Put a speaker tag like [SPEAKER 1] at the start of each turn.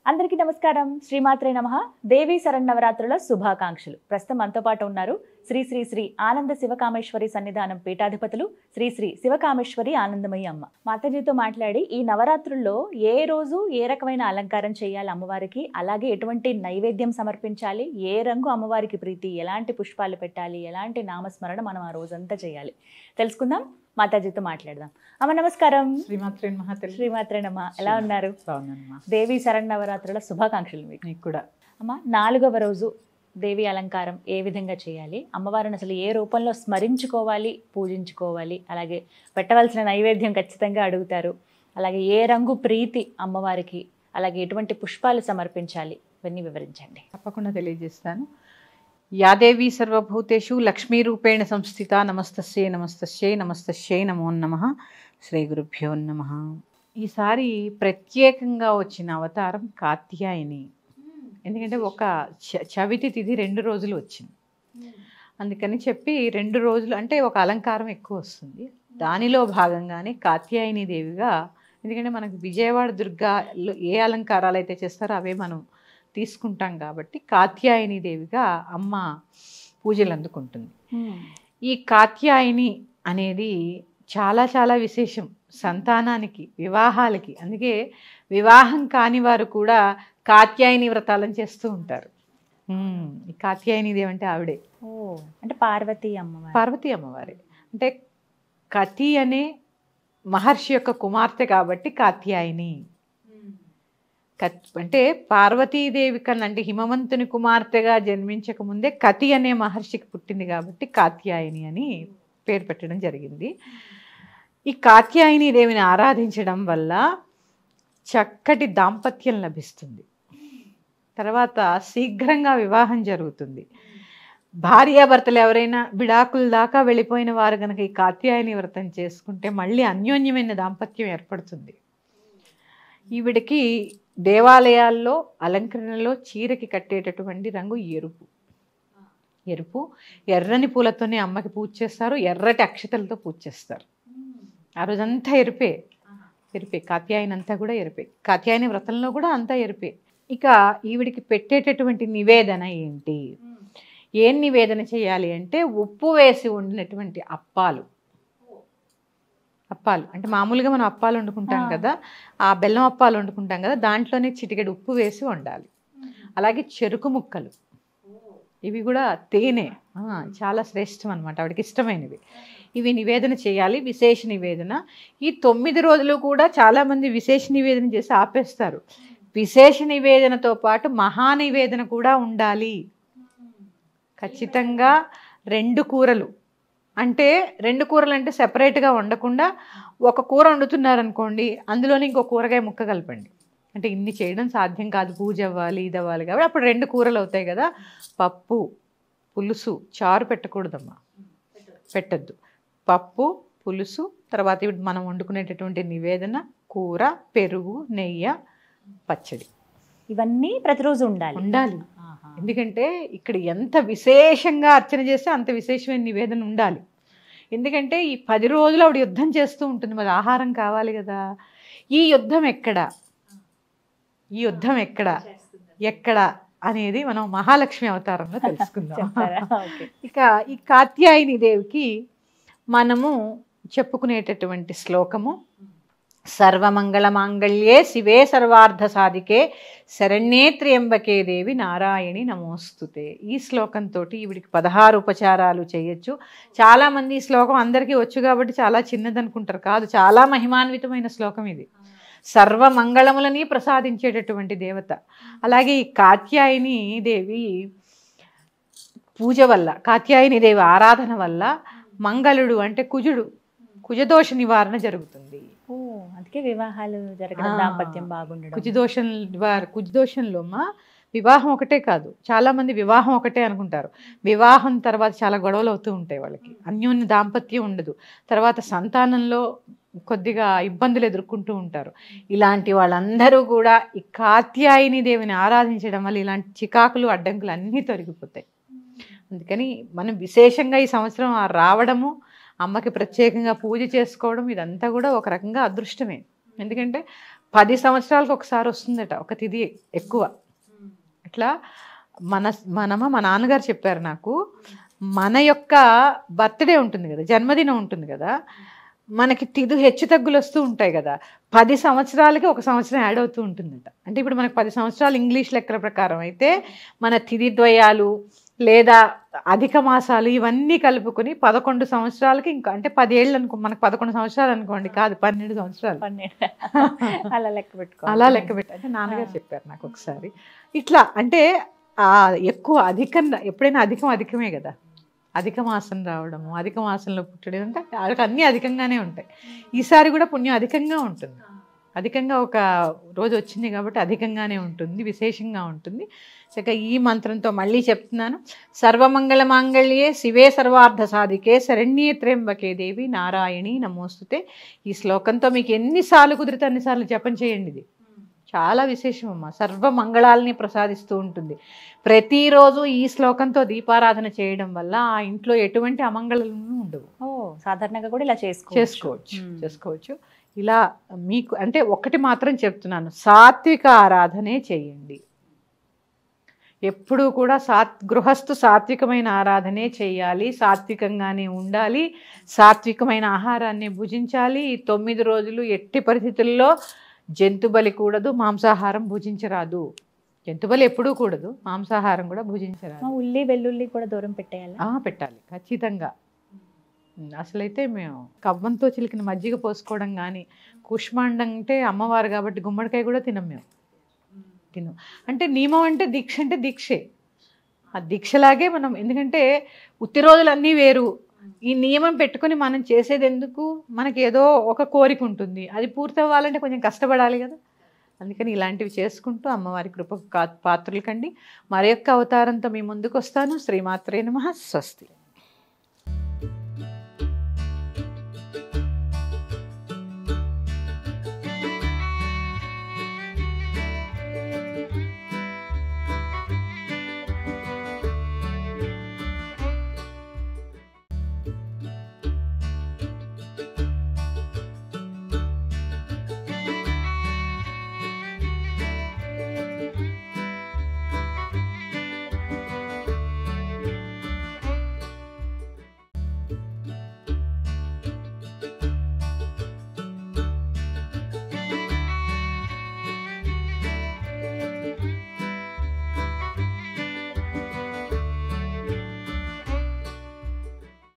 [SPEAKER 1] అందరికీ నమస్కారం. శ్రీమాత్రే నమః. దేవీ శరన్నవరాత్రుల శుభాకాంక్షలు. ప్రస్తుతం మనతో పాటు ఉన్నారు శ్రీ శ్రీ శ్రీ ఆనంద శివకామేశ్వరి సన్నిధానం పీఠాధిపతులు శ్రీ శ్రీ శివకామేశ్వరి ఆనందమయ్యి అమ్మ. మాతాజీతో మాట్లాడి ఈ నవరాత్రుల్లో ఏ రోజు ఏ రకమైన అలంకారం చేయాలి అమ్మవారికి, అలాగే ఎటువంటి నైవేద్యం సమర్పించాలి, ఏ రంగు అమ్మవారికి ప్రీతి, ఎలాంటి పుష్పాలు పెట్టాలి, ఎలాంటి నామస్మరణ మనం ఆ రోజంతా చేయాలి తెలుసుకుందాం. మాతాజీతో మాట్లాడదాం. అమ్మ నమస్కారం.
[SPEAKER 2] శ్రీమాత్రే నమః.
[SPEAKER 1] శ్రీమాత్రే నమః. ఎలా ఉన్నారు?
[SPEAKER 2] బాగున్నానమ్మా.
[SPEAKER 1] దేవీ శరన్నవరాత్రుల శుభాకాంక్షలు మీకు
[SPEAKER 2] కూడా.
[SPEAKER 1] అమ్మ, 4వ రోజు దేవి అలంకారం ఏ విధంగా చేయాలి, అమ్మవారిని అసలు ఏ రూపంలో స్మరించుకోవాలి, పూజించుకోవాలి, అలాగే పెట్టవలసిన నైవేద్యం ఖచ్చితంగా అడుగుతారు, అలాగే ఏ రంగు ప్రీతి అమ్మవారికి, అలాగే ఎటువంటి పుష్పాలు సమర్పించాలి, ఇవన్నీ వివరించండి.
[SPEAKER 2] తప్పకుండా తెలియజేస్తాను. యాదేవి సర్వభూతేషు లక్ష్మీరూపేణ సంస్థిత. నమస్తస్యై నమస్తస్యై నమస్తస్యై నమో నమః. శ్రీ గురుభ్యో నమః. ఈసారి ప్రత్యేకంగా వచ్చిన అవతారం కాత్యాయని. ఎందుకంటే ఒక చవితి తిథి 2 రోజులు వచ్చింది, అందుకని చెప్పి 2 రోజులు అంటే ఒక అలంకారం ఎక్కువ వస్తుంది. దానిలో భాగంగానే కాత్యాయని దేవిగా, ఎందుకంటే మనకు విజయవాడ దుర్గాలో ఏ అలంకారాలు అయితే చేస్తారో అవే మనం తీసుకుంటాం కాబట్టి కాత్యాయని దేవిగా అమ్మ పూజలు అందుకుంటుంది. ఈ కాత్యాయని అనేది చాలా చాలా విశేషం సంతానానికి, వివాహాలకి. అందుకే వివాహం కాని వారు కూడా కాత్యాయని వ్రతాలను చేస్తూ ఉంటారు. ఈ కాత్యాయని దేవి అంటే ఆవిడే.
[SPEAKER 1] అంటే పార్వతీ అమ్మవారి.
[SPEAKER 2] పార్వతీ అమ్మవారే. అంటే కతి అనే మహర్షి యొక్క కుమార్తె కాబట్టి కాత్యాయని. అంటే పార్వతీదేవి కన్నా, అంటే హిమవంతుని కుమార్తెగా జన్మించక ముందే కతి అనే మహర్షికి పుట్టింది కాబట్టి కాత్యాయని అని పేరు పెట్టడం జరిగింది. ఈ కాత్యాయని దేవిని ఆరాధించడం వల్ల చక్కటి దాంపత్యం లభిస్తుంది, తర్వాత శీఘ్రంగా వివాహం జరుగుతుంది. భార్యాభర్తలు ఎవరైనా విడాకుల దాకా వెళ్ళిపోయిన వారు కనుక ఈ కాత్యాయని వ్రతం చేసుకుంటే మళ్ళీ అన్యోన్యమైన దాంపత్యం ఏర్పడుతుంది. ఈవిడికి దేవాలయాల్లో అలంకరణలో చీరకి కట్టేటటువంటి రంగు ఎరుపు. ఎర్రని పూలతోనే అమ్మకి పూజ చేస్తారు, ఎర్రటి అక్షతలతో పూజ చేస్తారు. ఆ రోజంతా ఎరుపే. కాత్యాయని అంతా కూడా ఎరుపే. కాత్యాయని వ్రతంలో కూడా అంతా ఎరుపే. ఇక ఈవిడికి పెట్టేటటువంటి నివేదన ఏంటి, ఏం నివేదన చేయాలి అంటే ఉప్పు వేసి వండినటువంటి అప్పాలు అంటే మామూలుగా మనం అప్పాలు వండుకుంటాం కదా, ఆ బెల్లం అప్పాలు వండుకుంటాం కదా, దాంట్లోనే చిటికెడు ఉప్పు వేసి వండాలి. అలాగే చెరుకు ముక్కలు, ఇవి కూడా తేనె, చాలా శ్రేష్టం అనమాట, ఆవిడకి ఇష్టమైనవి. ఇవి నివేదన చేయాలి, విశేష నివేదన. ఈ 9 రోజులు కూడా చాలామంది విశేష నివేదన చేసి ఆపేస్తారు. విశేష నివేదనతో పాటు మహానివేదన కూడా ఉండాలి. ఖచ్చితంగా 2 కూరలు, అంటే 2 కూరలు అంటే సెపరేట్గా వండకుండా ఒక కూర వండుతున్నారనుకోండి, అందులోనే ఇంకో కూరగాయ ముక్క కలపండి. అంటే ఇన్ని చేయడం సాధ్యం కాదు, పూజ అవ్వాలి, ఇది అవ్వాలి కాబట్టి అప్పుడు 2 కూరలు అవుతాయి కదా. పప్పు, పులుసు, చారు పెట్టకూడదమ్మా, పెట్టద్దు. పప్పు, పులుసు, తర్వాత ఇప్పుడు మనం వండుకునేటటువంటి నివేదన, కూర, పెరుగు, నెయ్యి, పచ్చడి,
[SPEAKER 1] ఇవన్నీ ప్రతిరోజు ఉండాలి.
[SPEAKER 2] ఎందుకంటే ఇక్కడ ఎంత విశేషంగా అర్చన చేస్తే అంత విశేషమైన నివేదన ఉండాలి. ఎందుకంటే ఈ 10 రోజులు ఆవిడ యుద్ధం చేస్తూ ఉంటుంది, మరి ఆహారం కావాలి కదా. ఈ యుద్ధం ఎక్కడ అనేది మనం మహాలక్ష్మి అవతారంలో తెలుసుకుందాం. ఇక ఈ కాత్యాయని దేవికి మనము చెప్పుకునేటటువంటి శ్లోకము సర్వమంగళ మాంగళ్యే శివే సర్వార్థ సాధికే శరణ్యే త్ర్యంబకే దేవి నారాయణి నమోస్తుతే. ఈ శ్లోకంతో ఈవిడికి 16 ఉపచారాలు చేయొచ్చు. చాలామంది ఈ శ్లోకం అందరికీ వచ్చు కాబట్టి చాలా చిన్నదనుకుంటారు, కాదు, చాలా మహిమాన్వితమైన శ్లోకం ఇది. సర్వమంగళములని ప్రసాదించేటటువంటి దేవత. అలాగే ఈ కాత్యాయని దేవి పూజ వల్ల, కాత్యాయని దేవి ఆరాధన వల్ల మంగళుడు అంటే కుజదోష నివారణ జరుగుతుంది.
[SPEAKER 1] అందుకే వివాహాలు జరగడం, దాంపత్యం బాగుండడం.
[SPEAKER 2] కుజదోషంలో వివాహం ఒకటే కాదు, చాలా మంది వివాహం ఒకటే అనుకుంటారు. వివాహం తర్వాత చాలా గొడవలు అవుతూ ఉంటాయి వాళ్ళకి, అన్యోన్య దాంపత్యం ఉండదు, తర్వాత సంతానంలో కొద్దిగా ఇబ్బందులు ఎదుర్కొంటూ ఉంటారు. ఇలాంటి వాళ్ళందరూ కూడా ఈ కాత్యాయని దేవిని ఆరాధించడం వల్ల ఇలాంటి చికాకులు, అడ్డంకులు అన్నీ తొలగిపోతాయి. అందుకని మనం విశేషంగా ఈ సంవత్సరం రావడము, అమ్మకి ప్రత్యేకంగా పూజ చేసుకోవడం, ఇదంతా కూడా ఒక రకంగా అదృష్టమే. ఎందుకంటే 10 సంవత్సరాలకు ఒకసారి వస్తుందట ఒక తిథి ఎక్కువ. ఇట్లా మా నాన్నగారు చెప్పారు నాకు, మన యొక్క బర్త్డే ఉంటుంది కదా, జన్మదినం ఉంటుంది కదా, మనకి తిథి హెచ్చు తగ్గులు వస్తూ ఉంటాయి కదా, 10 సంవత్సరాలకి ఒక సంవత్సరం యాడ్ అవుతూ ఉంటుందట. అంటే ఇప్పుడు మనకు 10 సంవత్సరాలు ఇంగ్లీష్ లెక్కల ప్రకారం అయితే మన తిథి ద్వయాలు లేదా అధిక మాసాలు ఇవన్నీ కలుపుకొని 11 సంవత్సరాలకి, ఇంకా అంటే 10 ఏళ్ళు అనుకో, మనకు 11 సంవత్సరాలు అనుకోండి, కాదు 12 సంవత్సరాలు
[SPEAKER 1] అలా లెక్క పెట్టుకో,
[SPEAKER 2] అలా లెక్క పెట్టి అంటే నాన్నగారు చెప్పారు నాకు ఒకసారి. ఇట్లా అంటే ఎక్కువ అధికంగా ఎప్పుడైనా అధికమే కదా, అధిక మాసం రావడము, అధిక మాసంలో పుట్టడం అంటే వాళ్ళకి అన్నీ అధికంగానే ఉంటాయి. ఈసారి కూడా పుణ్యం అధికంగా ఉంటుంది, అధికంగా ఒక రోజు వచ్చింది కాబట్టి అధికంగానే ఉంటుంది, విశేషంగా ఉంటుంది. ఇక ఈ మంత్రంతో మళ్ళీ చెప్తున్నాను. సర్వమంగళ మాంగళ్యే శివే సర్వార్థ సాధికే శరణ్యే త్ర్యంబకే దేవి నారాయణి నమోస్తుతే. ఈ శ్లోకంతో మీకు ఎన్నిసార్లు కుదిరితే అన్నిసార్లు జపం చేయండి. ఇది చాలా విశేషం అమ్మ, సర్వ మంగళాలని ప్రసాదిస్తూ ఉంటుంది. ప్రతిరోజు ఈ శ్లోకంతో దీపారాధన చేయడం వల్ల ఆ ఇంట్లో ఎటువంటి అమంగళాలు ఉండవు.
[SPEAKER 1] సాధారణంగా కూడా ఇలా
[SPEAKER 2] చేసుకోవచ్చు. ఇలా మీకు అంటే ఒకటి మాత్రం చెప్తున్నాను, సాత్విక ఆరాధనే చేయండి. ఎప్పుడూ కూడా గృహస్థు సాత్వికమైన ఆరాధనే చేయాలి, సాత్వికంగానే ఉండాలి, సాత్వికమైన ఆహారాన్ని భుజించాలి. 9 రోజులు ఎట్టి పరిస్థితుల్లో జంతుబలి కూడదు, మాంసాహారం భుజించరాదు. జంతుబలి ఎప్పుడూ కూడదు, మాంసాహారం కూడా భుజించరాదు.
[SPEAKER 1] ఉల్లి వెల్లుల్లి కూడా దూరం పెట్టేయాలి,
[SPEAKER 2] పెట్టాలి ఖచ్చితంగా. అసలైతే మేము కవ్వంతో చిలికిన మజ్జిగ పోసుకోవడం కానీ, కుష్మాండం అంటే అమ్మవారు కాబట్టి గుమ్మడికాయ కూడా తినం మేము. అంటే నియమం అంటే దీక్ష అంటే దీక్షే, ఆ దీక్షలాగే మనం. ఎందుకంటే ఉత్తి రోజులన్నీ వేరు, ఈ నియమం పెట్టుకొని మనం చేసేది ఎందుకు, మనకి ఏదో ఒక కోరిక ఉంటుంది, అది పూర్తి అవ్వాలంటే కొంచెం కష్టపడాలి కదా. అందుకని ఇలాంటివి చేసుకుంటూ అమ్మవారి కృపకు పాత్రలు కండి. మరి యొక్క అవతారంతో మీ ముందుకు వస్తాను. శ్రీమాత్రే నమః. స్వస్తి.